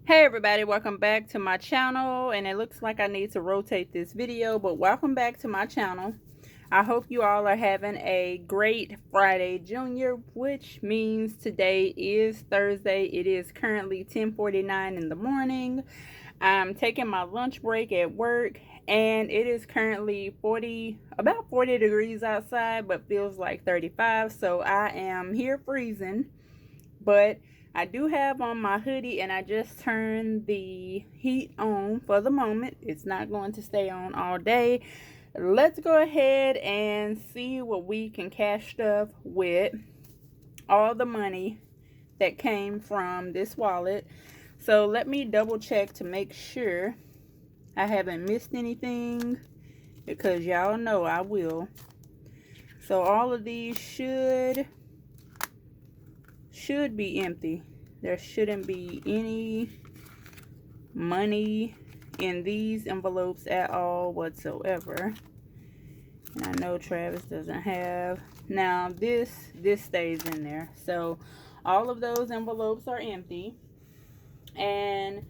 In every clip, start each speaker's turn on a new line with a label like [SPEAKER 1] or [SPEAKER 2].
[SPEAKER 1] Hey everybody, welcome back to my channel. And it looks like I need to rotate this video, but welcome back to my channel. I hope you all are having a great Friday Junior, which means today is Thursday. It is currently 10:49 in the morning. I'm taking my lunch break at work and it is currently about 40 degrees outside, but feels like 35. So I am here freezing, but I do have on my hoodie and I just turned the heat on for the moment. It's not going to stay on all day. Let's go ahead and see what we can cash stuff with all the money that came from this wallet. So let me double check to make sure I haven't missed anything, because y'all know I will. So all of these should be empty. There shouldn't be any money in these envelopes at all whatsoever. And I know Travis doesn't have. Now this stays in there. So all of those envelopes are empty. And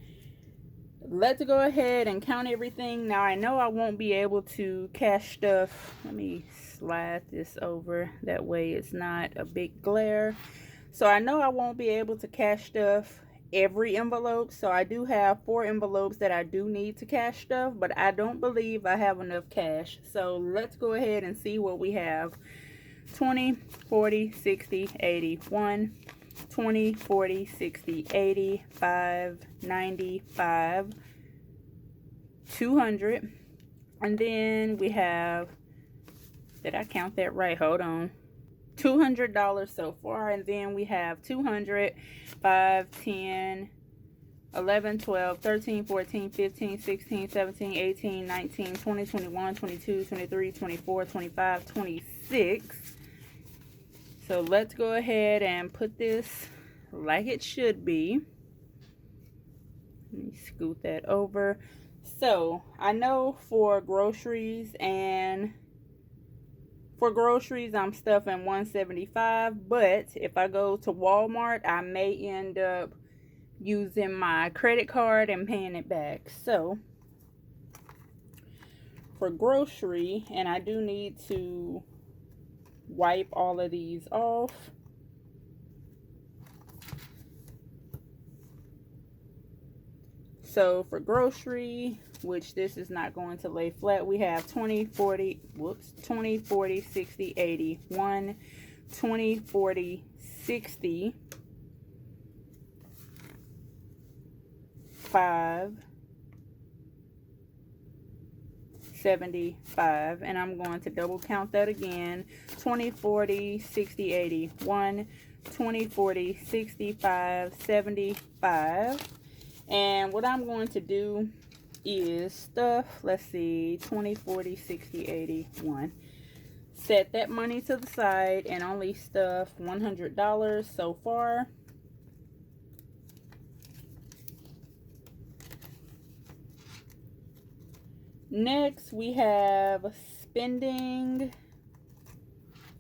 [SPEAKER 1] let's go ahead and count everything. Now I know I won't be able to cash stuff. Let me slide this over. That way it's not a big glare. So I know I won't be able to cash stuff every envelope. So I do have 4 envelopes that I do need to cash stuff, but I don't believe I have enough cash. So let's go ahead and see what we have. 20, 40, 60, 80, 1, 20, 40, 60, 80, 5, 95, 200. And then we have, did I count that right? Hold on. $200 so far, and then we have 200, 5, 10, 11, 12, 13, 14, 15, 16, 17, 18, 19, 20, 21, 22, 23, 24, 25, 26. So let's go ahead and put this like it should be. Let me scoot that over. So I know for groceries I'm stuffing $175, but if I go to Walmart, I may end up using my credit card and paying it back. So for grocery, and I do need to wipe all of these off. So for grocery, which this is not going to lay flat, we have 20, 40, 60, 80, 1, 20, 40, 60, 5, 75, and I'm going to double count that again. 20, 40, 60, 80, 1, 20, 40, 65, 75. And what I'm going to do is stuff, let's see, 20, 40, 60, 80, 1. Set that money to the side and only stuff $100 so far. Next, we have spending,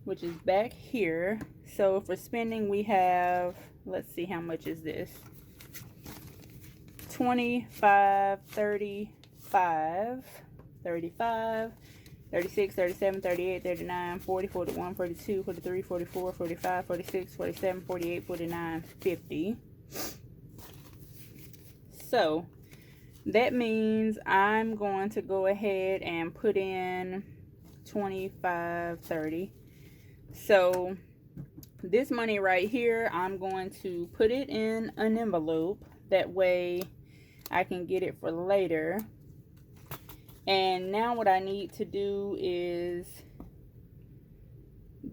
[SPEAKER 1] which is back here. So for spending, we have, let's see, how much is this? 25, 35, 35, 36, 37, 38, 39, 40, 41, 42, 43, 44, 45, 46, 47, 48, 49, 50. So that means I'm going to go ahead and put in 25, 30. So this money right here, I'm going to put it in an envelope. That way I can get it for later. And now what I need to do is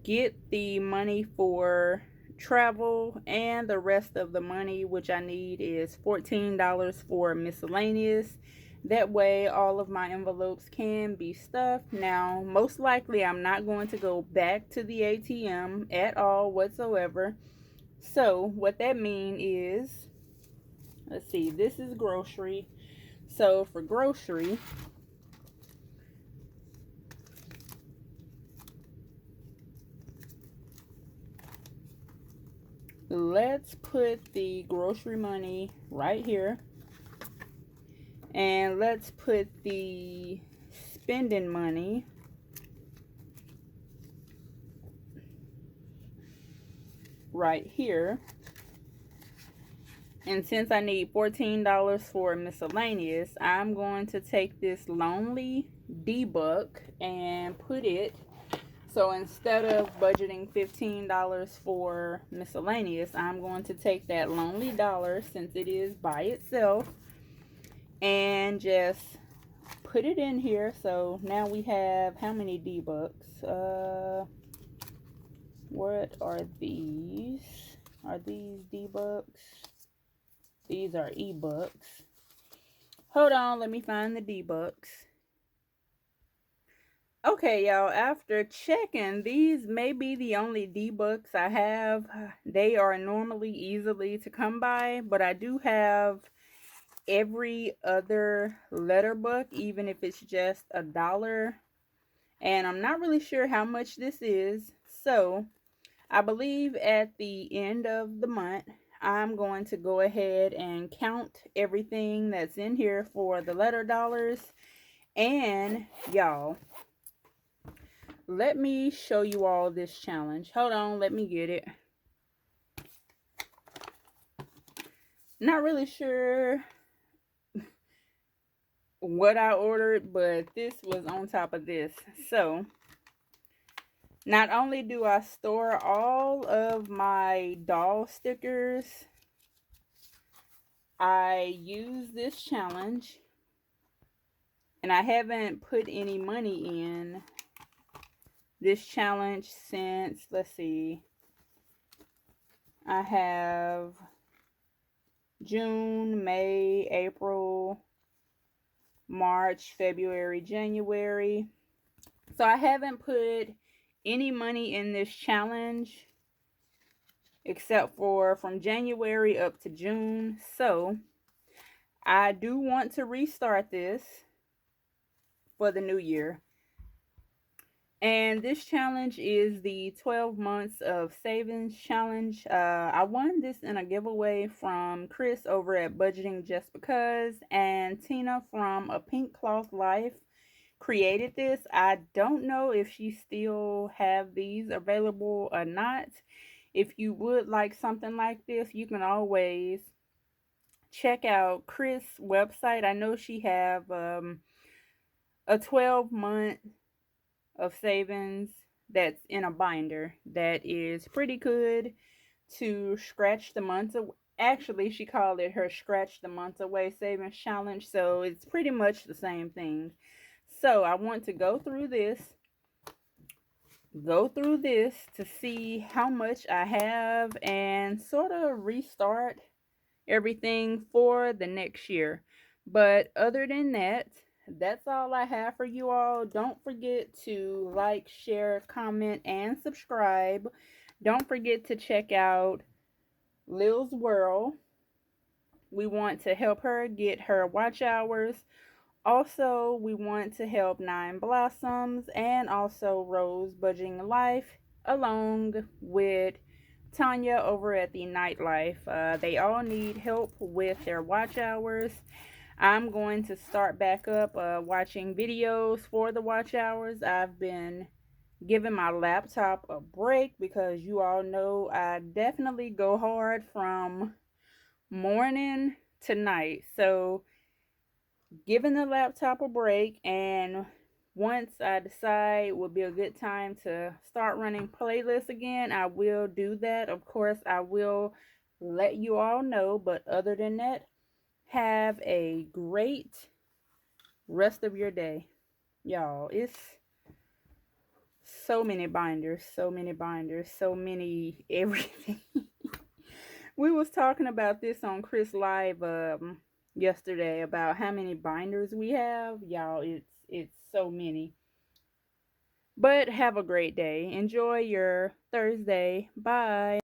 [SPEAKER 1] get the money for travel, and the rest of the money, which I need, is $14 for miscellaneous. That way all of my envelopes can be stuffed. Now most likely I'm not going to go back to the ATM at all whatsoever. So what that means is, let's see, this is grocery. So for grocery, let's put the grocery money right here. And let's put the spending money right here. And since I need $14 for miscellaneous, I'm going to take this Lonely D-Buck and put it. So instead of budgeting $15 for miscellaneous, I'm going to take that Lonely Dollar, since it is by itself, and just put it in here. So now we have how many D-Bucks? What are these? Are these D-Bucks? These are E-Bucks. Hold on, let me find the D-Bucks. Okay, y'all, after checking, these may be the only D-Bucks I have. They are normally easily to come by, but I do have every other letter book, even if it's just $1. And I'm not really sure how much this is. So I believe at the end of the month, I'm going to go ahead and count everything that's in here for the letter dollars. And y'all, let me show you all this challenge. Hold on, let me get it. Not really sure what I ordered, but this was on top of this. So not only do I store all of my doll stickers, I use this challenge, and I haven't put any money in this challenge since, let's see, I have June, May, April, March, February, January. So I haven't put any money in this challenge except for from January up to June. So I do want to restart this for the new year. And this challenge is the 12 months of savings challenge. I won this in a giveaway from Chris over at Budgeting Just Because, and Tina from A Pink Cloth Life created this. I don't know if she still have these available or not. If you would like something like this, you can always check out Chris' website. I know she have a 12-month of savings that's in a binder that is pretty good to scratch the months away. Actually, she called it her Scratch the Month Away Savings Challenge, so it's pretty much the same thing. So I want to go through this to see how much I have and sort of restart everything for the next year. But other than that, that's all I have for you all. Don't forget to like, share, comment, and subscribe. Don't forget to check out Lil's World. We want to help her get her watch hours. Also, we want to help Nine Blossoms and also Rose Budgeting Life, along with Tanya over at the Nightlife. They all need help with their watch hours. I'm going to start back up watching videos for the watch hours. I've been giving my laptop a break because you all know I definitely go hard from morning to night. So giving the laptop a break, and once I decide will be a good time to start running playlists again, I will do that. Of course, I will let you all know. But other than that, have a great rest of your day. Y'all, it's so many binders, so many everything. We was talking about this on Chris Live yesterday about how many binders we have. Y'all, it's so many. But have a great day. Enjoy your Thursday. Bye.